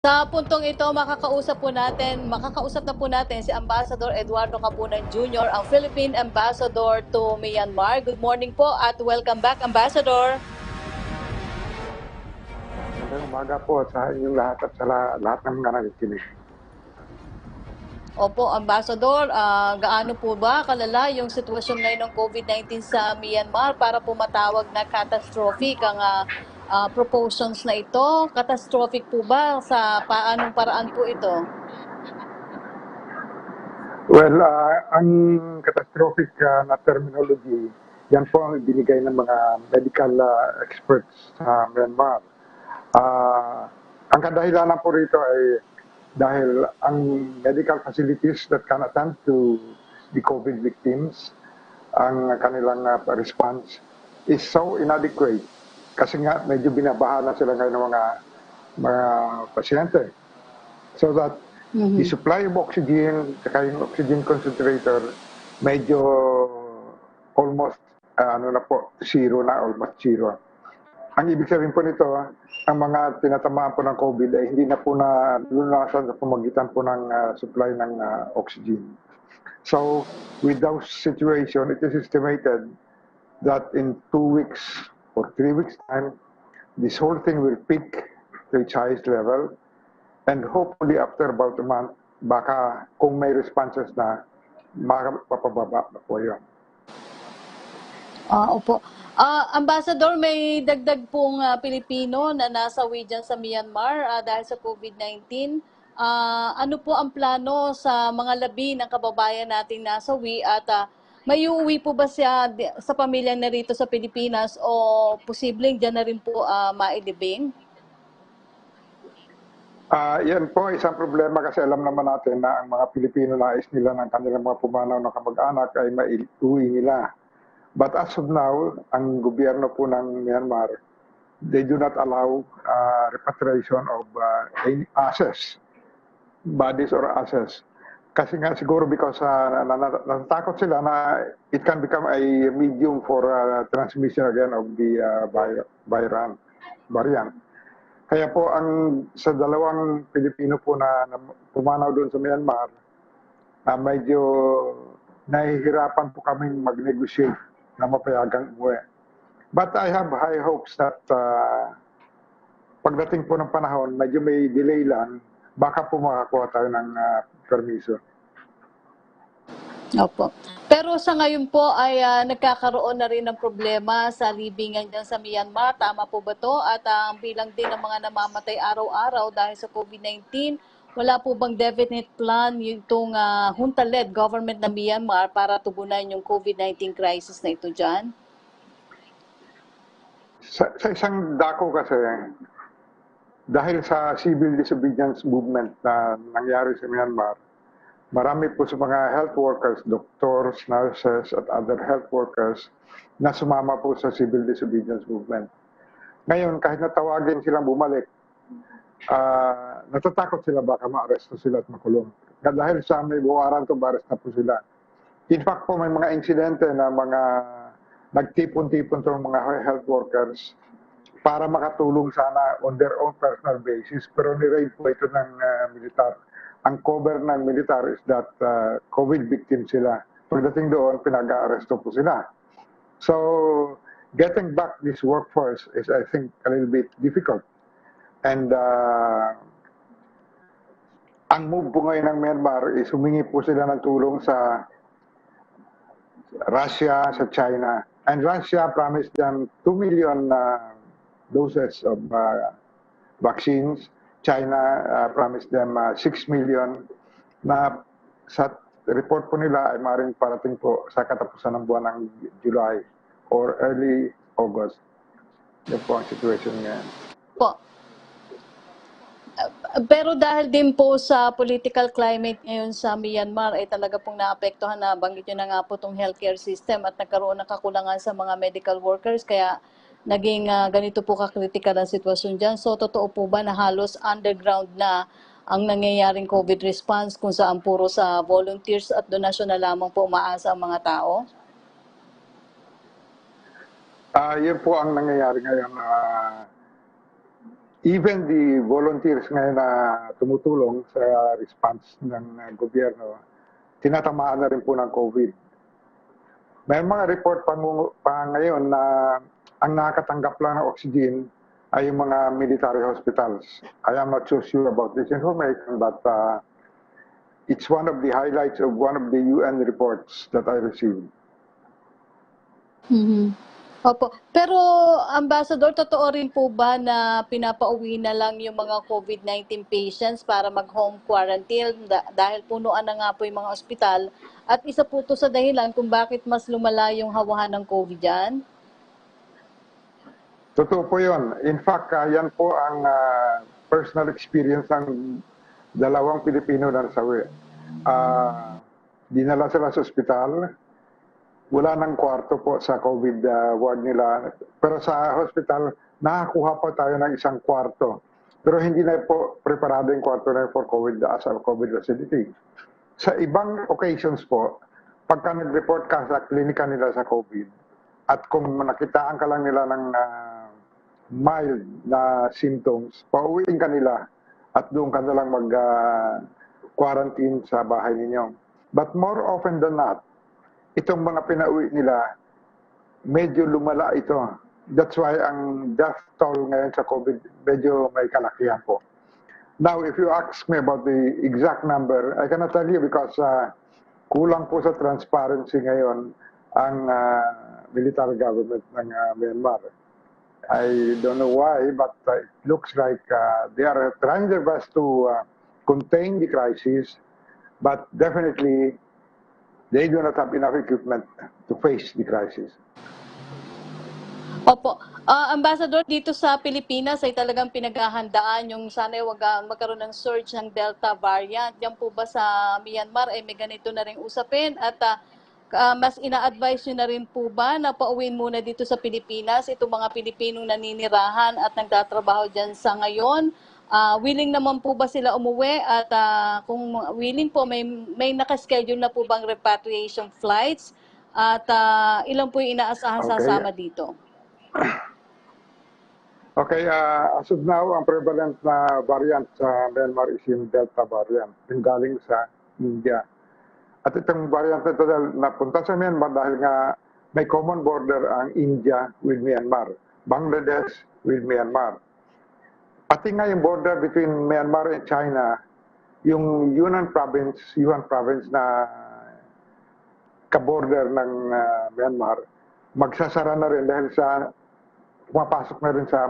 Sa puntong ito, makakausap na po natin si Ambassador Eduardo Capunan Jr., ang Philippine Ambassador to Myanmar. Good morning po at welcome back, Ambassador. Magandang umaga po sa inyong lahat at sa lahat ng mga nakikinig. Opo, Ambassador, gaano po ba kalala yung sitwasyon ngayon ng COVID-19 sa Myanmar para po matawag na catastrophic ang proportions na ito? Catastrophic po ba? Sa paanong paraan po ito? Well, ang catastrophic na terminology, yan po ang binigay ng mga medical experts sa Myanmar. Ang kadahilanan po rito ay dahil ang medical facilities that can attend to the COVID victims, ang kanilang response is so inadequate. Kasi nga medyo binabaha na sila ngayon ng mga pasyente. So that the supply of oxygen, saka yung oxygen concentrator, medyo almost zero na, almost zero. Ang ibig sabihin po nito, ang mga tinatamaan po ng COVID ay hindi na po na lunasan sa pamagitan po ng supply ng oxygen. So, with those situation, it is estimated that in 2 weeks or 3 weeks time, this whole thing will peak to its highest level. And hopefully after about a month, baka kung may responses na, mapapababa na po yun. Opo. Ambassador, may dagdag pong Pilipino na nasawi dyan sa Myanmar dahil sa COVID-19. Ano po ang plano sa mga labi ng kababayan nating nasawi at may uuwi po ba siya sa pamilya na rito sa Pilipinas o posibleng dyan na rin po mailibing? Yan po isang problema kasi alam naman natin na ang mga Pilipino nais nila ng kanilang mga pumanaw na kamag-anak ay maiuwi nila. But as of now, ang gobyerno po ng Myanmar, they do not allow repatriation of any assets, bodies or assets. Kasi nga siguro because natatakot sila na it can become a medium for transmission again of the variant. Kaya po sa dalawang Pilipino po na pumanaw doon sa Myanmar, medyo nahihirapan po kaming mag-negotiate na mapayagang umuwi. But I have high hopes that pagdating po ng panahon, medyo may delay lang, baka po makakuha tayo ng permiso. Opo. Pero sa ngayon po ay nagkakaroon na rin ng problema sa libingan dyan sa Myanmar. Tama po ba to? At ang bilang din ng mga namamatay araw-araw dahil sa COVID-19, wala po bang definite plan itong junta-led government ng Myanmar para tugunan yung COVID-19 crisis na ito dyan? Sa isang dako kasi, dahil sa civil disobedience movement na nangyari sa Myanmar, marami po sa mga health workers, doctors, nurses, at other health workers na sumama po sa civil disobedience movement. Ngayon, kahit natawagin silang bumalik, natatakot sila baka ma-aresto sila at makulong. Dahil sa may warrant of arrest na po sila. In fact po, may mga insidente na mga nagtipon-tipon itong mga health workers para makatulong sana on their own personal basis, pero ni-raid po ito ng militar. Ang cover ng militar is that COVID victim sila. Pagdating doon, pinag-aaresto po sila. So, getting back this workforce is, I think, a little bit difficult. And ang move po ngayon ng Myanmar is humingi po sila ng tulong sa Russia, sa China. And Russia promised them 2 million doses of vaccines. China promised them 6 million na sa report po nila ay maaaring parating po sa katapusan ng buwan ng July or early August. Yan po ang situation ngayon. Po. Pero dahil din po sa political climate ngayon sa Myanmar ay talaga pong naapektuhan, na banggit nyo na nga po itong healthcare system at nagkaroon ng kakulangan sa mga medical workers kaya naging ganito po kakritikal ang sitwasyon dyan. So totoo po ba na halos underground na ang nangyayaring COVID response kung saan puro sa volunteers at donasyon na lamang po umaasa ang mga tao? Yun po ang nangyayari ngayon. even the volunteers ngayon na tumutulong sa response ng gobyerno, tinatamaan na rin po ng COVID. May mga report pa ngayon na ang nakakatanggap lang ng oxygen ay yung mga military hospitals. I am not so sure about this information, but it's one of the highlights of one of the UN reports that I received. Opo. Pero, Ambassador, totoo rin po ba na pinapauwi na lang yung mga COVID-19 patients para mag-home quarantine dahil punuan na nga po yung mga ospital? At isa po to sa dahilan kung bakit mas lumala yung hawahan ng COVID dyan? Totoo po yun. In fact, yan po ang personal experience ng dalawang Pilipino na nasawi. Dinala sila sa ospital. Wala nang kwarto po sa COVID ward nila. Pero sa hospital, nakakuha po tayo ng isang kwarto. Pero hindi na po preparado yung kwarto na for COVID as a COVID facility. Sa ibang occasions po, pagka nag-report ka sa klinika nila sa COVID, at kung nakitaan ka lang nila ng mild na symptoms, pauwiin ka nila at doon ka na lang mag-quarantine sa bahay ninyo. But more often than not, itong mga pinauwi nila, medyo lumala ito. That's why ang death toll ngayon sa COVID, medyo may kalakihan po. Now, if you ask me about the exact number, I cannot tell you because kulang po sa transparency ngayon ang military government ng Myanmar. I don't know why, but it looks like they are trying their best to contain the crisis, but definitely they do not have enough equipment to face the crisis. Opo. Ambassador, dito sa Pilipinas ay talagang pinaghahandaan yung sana wag magkaroon ng surge ng Delta variant. Yan po ba sa Myanmar ay may ganito na ring usapin? At mas ina-advise nyo na rin po ba na pauwiin muna dito sa Pilipinas itong mga Pilipinong naninirahan at nagtatrabaho dyan sa ngayon? Willing naman po ba sila umuwi? At kung willing po, may nakaschedule na po bang repatriation flights? At ilan po yung inaasahan sasama dito? Okay, as of now, ang prevalent na variant sa Myanmar is yung Delta variant, yung galing sa India. At itong variant na ito napunta sa Myanmar dahil nga may common border ang India with Myanmar, Bangladesh with Myanmar. Pati nga yung border between Myanmar and China, yung Yunnan province na kaborder ng Myanmar, magsasara na rin dahil sa pumapasok na rin sa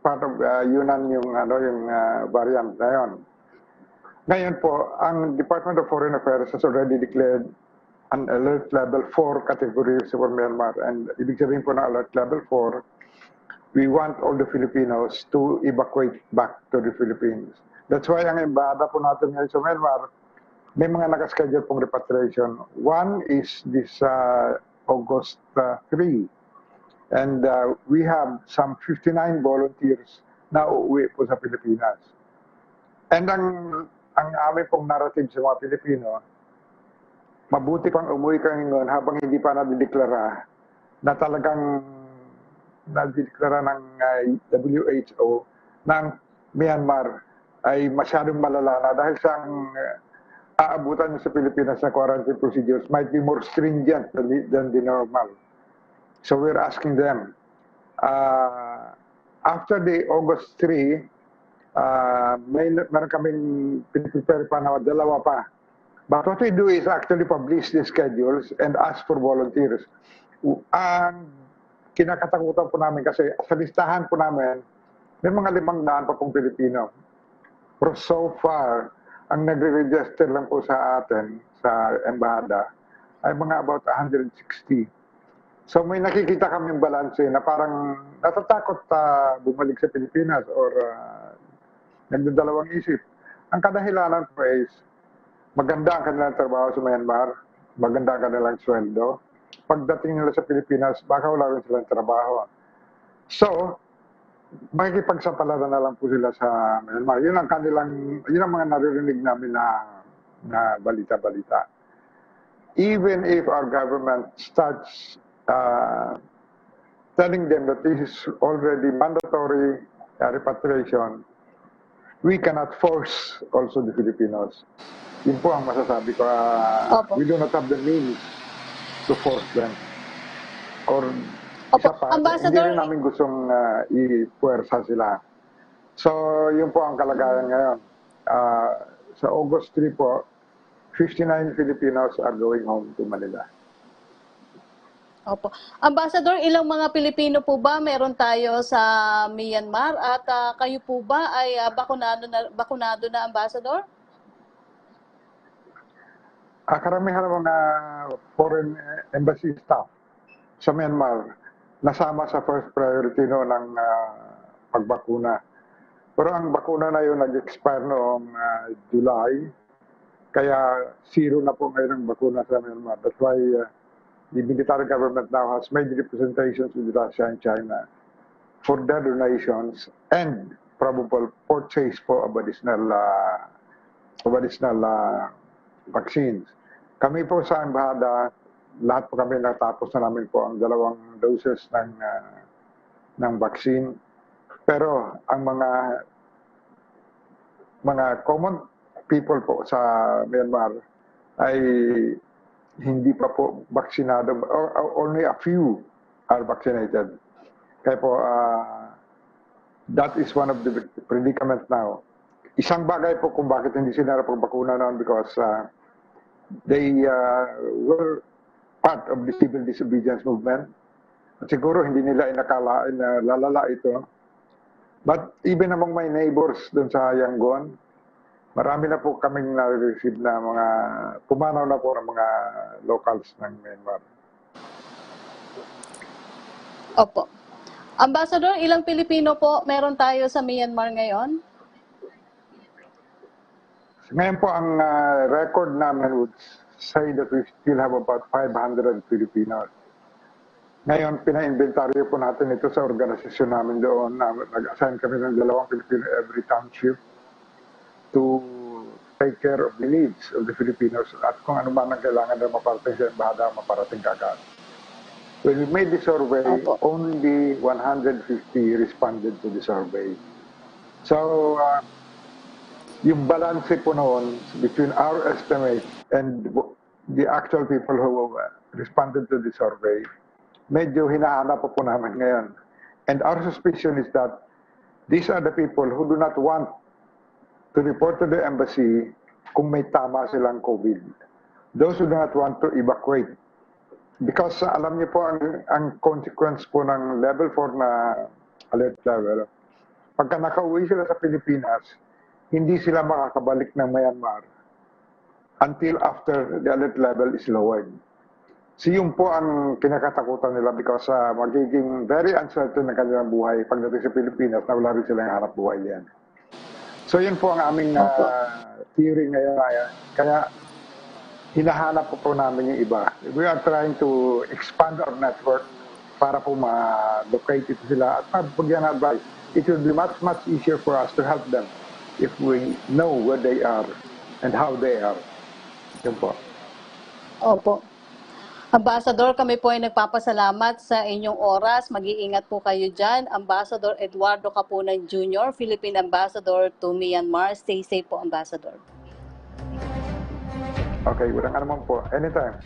part of Yunnan yung variant na yun. Ngayon po, ang Department of Foreign Affairs has already declared an alert level 4 category for Myanmar. And ibig sabihin po ng alert level 4, we want all the Filipinos to evacuate back to the Philippines. That's why ang embahada po natin ngayon sa Myanmar, may mga nakaschedule pong repatriation. One is this August 3. And we have some 59 volunteers na uuwi po sa Pilipinas. And ang aming pong narrative sa mga Pilipino, mabuti pang umuwi kayo ngayon habang hindi pa nadideklara na talagang nadideklara ng WHO ng Myanmar ay masyadong malala na dahil sa aabutan sa Pilipinas na quarantine procedures might be more stringent than the normal. So we're asking them, after the August 3, meron kaming prepare pa na dalawa pa. But what we do is actually publish the schedules and ask for volunteers. Ang kinakatakutan po namin kasi sa listahan po namin, may mga 500 pa pong Pilipino. Pero so far, ang nagre-register lang po sa atin, sa embahada, ay mga about 160. So may nakikita kaming balanse na parang natatakot bumalik sa Pilipinas or nagdadalawang isip. Ang kadahilanan po is maganda ang kanilang trabaho sa Myanmar, maganda ang kanilang sweldo. Pagdating nila sa Pilipinas, baka wala rin silang trabaho. So, makikipagsampalaran na lang po sila sa Myanmar. Yun ang mga naririnig namin na balita-balita. Even if our government starts telling them that this is already mandatory repatriation, we cannot force also the Filipinos. Yun po ang masasabi ko. Opo. We do not have the means to force them. Or Opo, isa pa, hindi Ambassador, rin namin gustong i-puwersa sila. So, yun po ang kalagayan ngayon. Sa August 3 po, 59 Filipinos are going home to Manila. opo. Ambassador, ilang mga Pilipino po ba meron tayo sa Myanmar at kayo po ba ay bakunado na, Ambassador? Karamihan ng mga foreign embassy staff sa Myanmar nasama sa first priority no ng pagbakuna. Pero ang bakuna na yun nag-expire noong July, kaya zero na po ngayon ang bakuna sa Myanmar. That's why the military government now has made representations with Russia and China for their donations and probable purchase po of additional vaccines. Kami po sa embahada, lahat po kami natapos na namin po ang 2 doses ng vaccine. Pero ang mga common people po sa Myanmar ay hindi pa po vaksinado. Only a few are vaccinated. Kaya po, that is one of the predicaments now. Isang bagay po kung bakit hindi sila napagbakuna noon because they were part of the civil disobedience movement. At siguro hindi nila inakala na lalala ito. But even among my neighbors doon sa Yangon, marami na po kaming na-receive na mga, pumanaw na po ng mga locals ng Myanmar. Opo. Ambassador, ilang Pilipino po meron tayo sa Myanmar ngayon? Ngayon po ang record namin would say that we still have about 500 Filipinos. Ngayon, pina-inventaryo po natin ito sa organisasyon namin doon. Nag-assign kami ng 2 Filipino every township to take care of the needs of the Filipinos at kung ano man ang kailangan na maparating sa embahada, maparating kagad. When we made the survey, only 150 responded to the survey. So, yung balance po noon between our estimate and the actual people who responded to the survey, medyo hinahanap po namin ngayon. And our suspicion is that these are the people who do not want to report to the embassy kung may tama silang COVID. Those who do not want to evacuate. Because alam niyo po ang consequence po ng level 4 na alert level. Pagka nakauwi sila sa Pilipinas, hindi sila makakabalik ng Myanmar until after the alert level is lowered. So yun po ang kinakatakutan nila because magiging very uncertain ang kanilang buhay pagdating sa Pilipinas na wala rin silang hanap buhay yan. So yun po ang aming theory ngayon. Kaya hinahanap po namin yung iba. We are trying to expand our network para po ma-locate ito sila at mabigyan ng advice. It will be much, much easier for us to help them if we know where they are and how they are. Yun po. Opo. Ambassador, kami po ay nagpapasalamat sa inyong oras. Mag-iingat po kayo dyan. Ambassador Eduardo Capunan Jr., Philippine Ambassador to Myanmar. Stay safe po, Ambassador. Okay, walang anuman po. Anytime.